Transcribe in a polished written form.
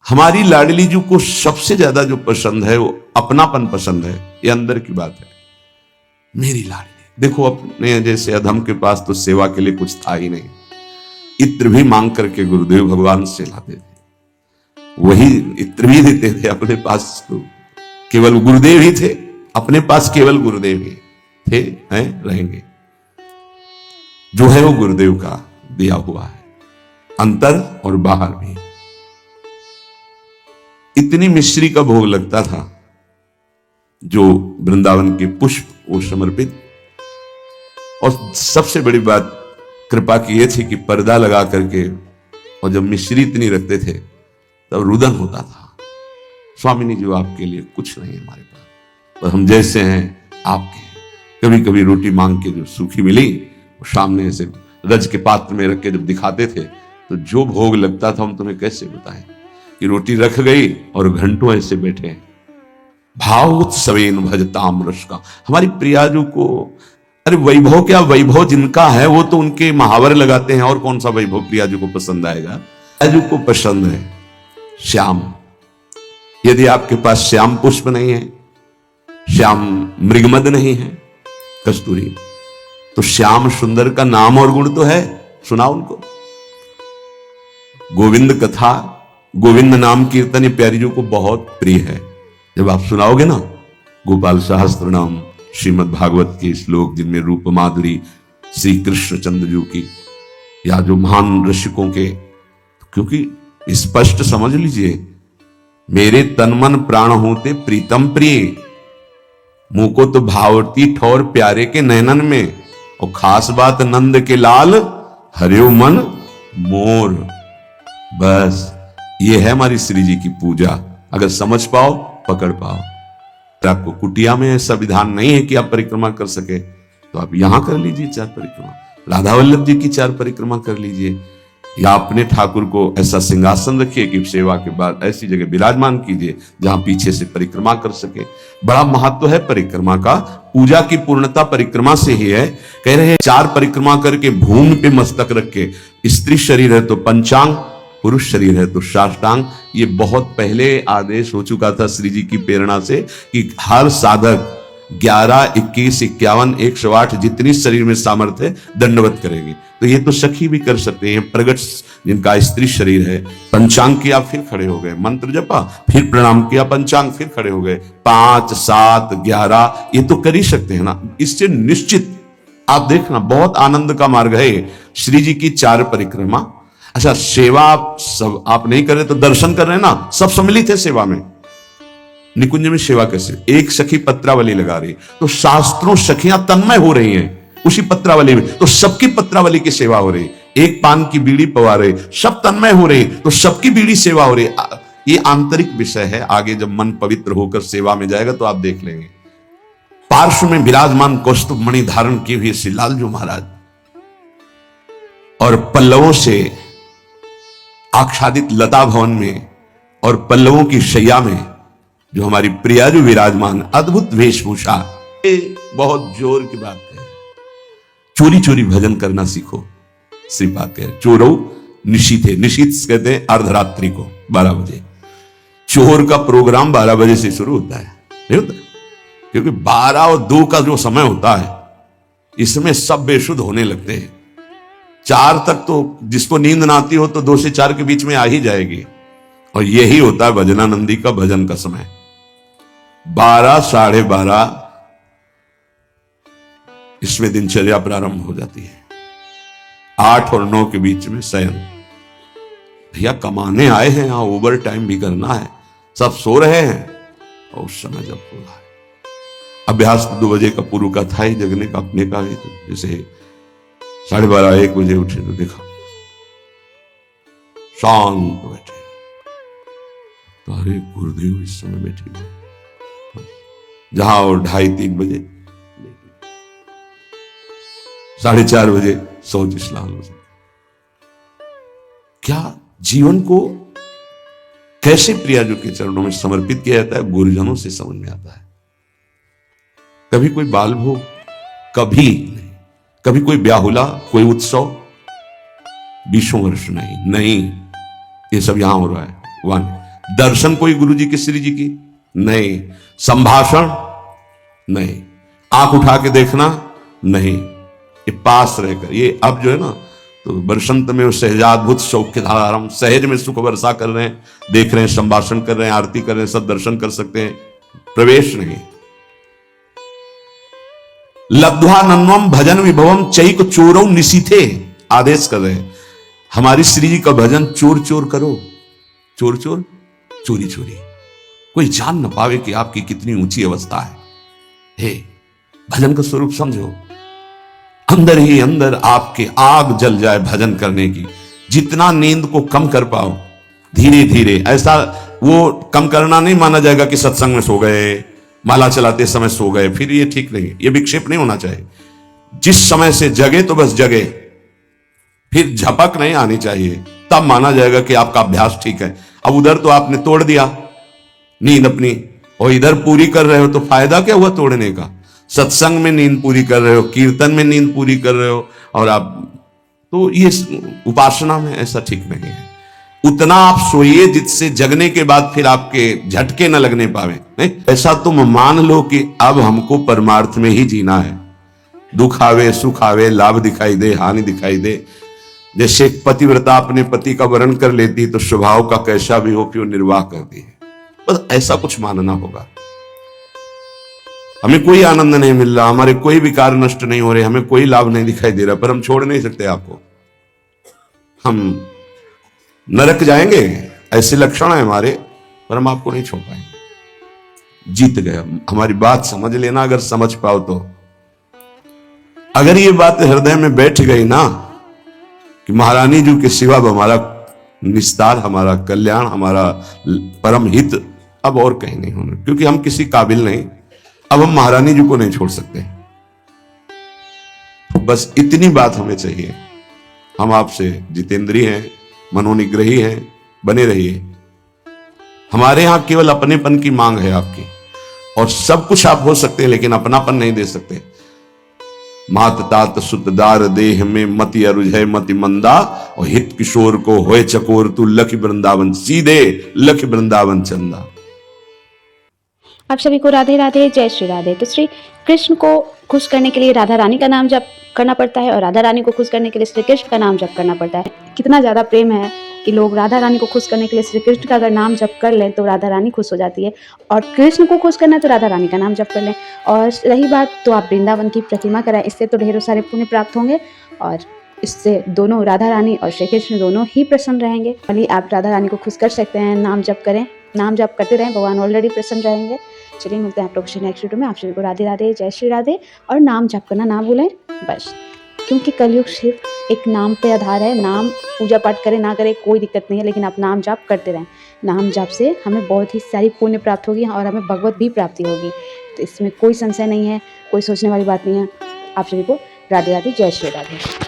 हमारी लाडली जी को सबसे ज्यादा जो पसंद है वो अपनापन पसंद है। ये अंदर की बात है। मेरी लाडली देखो, अपने जैसे अधम के पास तो सेवा के लिए कुछ था ही नहीं। इत्र भी मांग करके गुरुदेव भगवान से लाते थे, वही इत्र भी देते थे। अपने पास तो केवल गुरुदेव ही थे, अपने पास केवल गुरुदेव ही थे, हैं, रहेंगे। जो है वो गुरुदेव का दिया हुआ है, अंतर और बाहर भी। इतनी मिश्री का भोग लगता था जो वृंदावन के पुष्प वो समर्पित। और सबसे बड़ी बात कृपा की ये थी कि पर्दा लगा करके, और जब मिश्री इतनी रखते थे तब रुदन होता था, स्वामिनी जी आपके लिए कुछ नहीं हमारे पास, पर हम जैसे हैं आपके हैं। कभी कभी रोटी मांग के जो सूखी मिली वो सामने से रज के पात्र में रख के जब दिखाते थे तो जो भोग लगता था हम तुम्हें कैसे बताएं कि रोटी रख गई और घंटों ऐसे बैठे हैं। भाव उत्सवेन भजताम रस का। हमारी प्रियाजू को, अरे वैभव क्या, वैभव जिनका है वो तो उनके महावर लगाते हैं, और कौन सा वैभव प्रियाजू को पसंद आएगा। प्रियाजू को पसंद है श्याम। यदि आपके पास श्याम पुष्प नहीं है, श्याम मृगमद नहीं है, कस्तूरी, तो श्याम सुंदर का नाम और गुण तो है, सुनाओ उनको। गोविंद कथा, गोविंद नाम कीर्तन ये प्यारी जी को बहुत प्रिय है। जब आप सुनाओगे ना गोपाल सहस्त्र नाम, श्रीमद् भागवत के श्लोक जिनमें रूप माधुरी श्री कृष्ण चंद्र जी की, या जो महान ऋषिकों के, क्योंकि स्पष्ट समझ लीजिए, मेरे तन मन प्राण होते प्रीतम प्रिय, मुंह को तो भावती ठौर प्यारे के नैनन में, और खास बात नंद के लाल हरियो मन मोर। बस ये है हमारी श्री जी की पूजा। अगर समझ पाओ, पकड़ पाओ। आपको कुटिया में ऐसा विधान नहीं है कि आप परिक्रमा कर सके, तो आप यहां कर लीजिए 4 परिक्रमा, राधा वल्लभ जी की 4 परिक्रमा कर लीजिए, या अपने ठाकुर को ऐसा सिंहासन रखिए कि सेवा के बाद ऐसी जगह विराजमान कीजिए जहां पीछे से परिक्रमा कर सके। बड़ा महत्व है परिक्रमा का। पूजा की पूर्णता परिक्रमा से ही है। कह रहे हैं 4 परिक्रमा करके भूमि पे मस्तक रख के, स्त्री शरीर है तो पंचांग, पुरुष शरीर है तो साष्टांग। ये बहुत पहले आदेश हो चुका था श्री जी की प्रेरणा से कि हर साधक 11, 21, 51, 108 जितनी शरीर में सामर्थ्य है दंडवत करेंगे। तो ये तो सखी भी कर सकते हैं। प्रगट जिनका स्त्री शरीर है, पंचांग किया फिर खड़े हो गए, मंत्र जपा फिर प्रणाम किया, पंचांग फिर खड़े हो गए, 5, 7, 11 ये तो कर ही सकते हैं ना। इससे निश्चित आप देखना बहुत आनंद का मार्ग है श्री जी की 4 परिक्रमा। अच्छा, सेवा सब आप नहीं कर रहे तो दर्शन कर रहे हैं ना, सब सम्मिलित है सेवा में। निकुंज में सेवा कैसे, एक सखी पत्रावली लगा रही, तो शास्त्रों सखियां तन्मय हो रही हैं उसी पत्रावली में, तो सबकी पत्रावली की सेवा हो रही। एक पान की बीड़ी पवा रहे, सब तन्मय हो रहे, तो सबकी बीड़ी सेवा हो रही। ये आंतरिक विषय है। आगे जब मन पवित्र होकर सेवा में जाएगा तो आप देख लेंगे। पार्श्व में विराजमान कौस्तुभ मणि धारण की हुई श्री लालजू महाराज, और पल्लवों से आच्छादित लता भवन में और पल्लवों की शैया में जो हमारी प्रियाजू विराजमान, अद्भुत वेशभूषा। बहुत जोर की बात है। चोरी चोरी भजन करना सीखो। श्रीपाद कह रहे चोरो निशीथे, निशीथ कहते हैं अर्धरात्रि को 12 बजे। चोर का प्रोग्राम 12 बजे से शुरू होता है, नहीं होता? क्योंकि 12 और 2 का जो समय होता है इसमें सब बेशुद्ध होने लगते हैं। 4 तक तो जिसको नींद ना आती हो तो 2 से 4 के बीच में आ ही जाएगी, और यही होता है भजनानंदी का भजन का समय। 12, 12:30 इसमें दिनचर्या प्रारंभ हो जाती है। 8 और 9 के बीच में शयन। भैया कमाने आए हैं, यहां ओवर टाइम भी करना है, सब सो रहे हैं, और उस समय जब हो रहा है अभ्यास 2 बजे का पूर्व का था ही जगने का अपने का भी। तो जैसे 12:30, 1 बजे उठे तो देखा शांत बैठे, तो अरे गुरुदेव इस समय बैठे हुए। जहां और 2:30, 3 बजे, 4:30 बजे सोच स्नान हो। क्या जीवन को कैसे प्रियाजू के चरणों में समर्पित किया जाता है, गुरुजनों से समझ में आता है। कभी कोई बाल भोग, कभी नहीं, कभी कोई ब्याहुला, कोई उत्सव, 20 वर्ष नहीं, ये सब यहां हो रहा है। 1 दर्शन कोई गुरु जी की, श्री जी की नहीं, संभाषण नहीं, आंख उठा के देखना नहीं, ये पास रहकर, ये अब जो है ना, तो बरसंत में सहजाद्भुत सौख्य धाराम, सहज में सुख वर्षा कर रहे हैं, देख रहे हैं, संभाषण कर रहे हैं, आरती कर रहे हैं, सब दर्शन कर सकते हैं, प्रवेश नहीं। लब्ध्वा नन्वम भजन विभवम चैक चोरौ निशीथे, आदेश कर रहे हैं हमारी श्री जी का भजन चोर चोर करो, चोर चोर, चोरी चोरी, कोई जान न पावे कि आपकी कितनी ऊंची अवस्था है। हे भजन का स्वरूप समझो, अंदर ही अंदर आपके आग जल जाए भजन करने की, जितना नींद को कम कर पाओ धीरे धीरे। ऐसा वो कम करना नहीं माना जाएगा कि सत्संग में सो गए, माला चलाते समय सो गए, फिर ये ठीक नहीं, ये विक्षेप नहीं होना चाहिए। जिस समय से जगे तो बस जगे, फिर झपक नहीं आनी चाहिए, तब माना जाएगा कि आपका अभ्यास ठीक है। अब उधर तो आपने तोड़ दिया नींद अपनी, और इधर पूरी कर रहे हो, तो फायदा क्या हुआ तोड़ने का? सत्संग में नींद पूरी कर रहे हो, कीर्तन में नींद पूरी कर रहे हो, और आप तो ये उपासना में ऐसा ठीक नहीं है। उतना आप सोइए जिससे जगने के बाद फिर आपके झटके न लगने पावे। नहीं, ऐसा तुम मान लो कि अब हमको परमार्थ में ही जीना है, दुख आवे सुख आवे, लाभ दिखाई दे हानि दिखाई दे। जैसे एक पतिव्रता अपने पति का वर्ण कर लेती है तो स्वभाव का कैसा भी हो कि वो निर्वाह करती है, बस ऐसा कुछ मानना होगा। हमें कोई आनंद नहीं मिल रहा, हमारे कोई विकार नष्ट नहीं हो रहे, हमें कोई लाभ नहीं दिखाई दे रहा, पर हम छोड़ नहीं सकते आपको। हम नरक जाएंगे ऐसे लक्षण है हमारे, पर हम आपको नहीं छोड़ पाएंगे। जीत गए, हमारी बात समझ लेना, अगर समझ पाओ तो। अगर ये बात हृदय में बैठ गई ना कि महारानी जी के सिवा हमारा निस्तार, हमारा कल्याण, हमारा परम हित अब और कहीं नहीं होना, क्योंकि हम किसी काबिल नहीं, अब हम महारानी जी को नहीं छोड़ सकते। बस इतनी बात हमें चाहिए। हम आपसे जितेंद्रीय हैं, मनोनिग्रही हैं, बने रहिए। हमारे यहां केवल अपनेपन की मांग है आपकी, और सब कुछ आप हो सकते हैं लेकिन अपनापन नहीं दे सकते। मात तात सुतदार देह में मति अरुझय मति मंदा, और हित किशोर को होए चकोर तू लख वृंदावन, सीधे लख वृंदावन चंदा। आप सभी को राधे राधे, जय श्री राधे। तो श्री कृष्ण को खुश करने के लिए राधा रानी का नाम जप करना पड़ता है, और राधा रानी को खुश करने के लिए श्री कृष्ण का नाम जप करना पड़ता है। कितना ज़्यादा प्रेम है कि लोग राधा रानी को खुश करने के लिए श्री कृष्ण का अगर नाम जप कर लें तो राधा रानी खुश हो जाती है, और कृष्ण को खुश करना है तो राधा रानी का नाम जप कर लें। और रही बात, तो आप वृंदावन की प्रतिमा कराएं, इससे तो ढेरों सारे पुण्य प्राप्त होंगे, और इससे दोनों राधा रानी और श्री कृष्ण दोनों ही प्रसन्न रहेंगे। भले आप राधा रानी को खुश कर सकते हैं, नाम जप करें, नाम जप करते रहें, भगवान ऑलरेडी प्रसन्न रहेंगे। चलिए मिलते हैं आप लोग नेक्स्ट वीडियो में। आप सभी को राधे राधे, जय श्री राधे। और नाम जप करना ना भूलें बस, क्योंकि कलयुग सिर्फ एक नाम पे आधार है। नाम पूजा पाठ करें ना करें कोई दिक्कत नहीं है, लेकिन आप नाम जप करते रहें। नाम जप से हमें बहुत ही सारी पुण्य प्राप्त होगी, और हमें भगवत भी प्राप्ति होगी, तो इसमें कोई संशय नहीं है, कोई सोचने वाली बात नहीं है। आप सभी को राधे राधे, जय श्री राधे।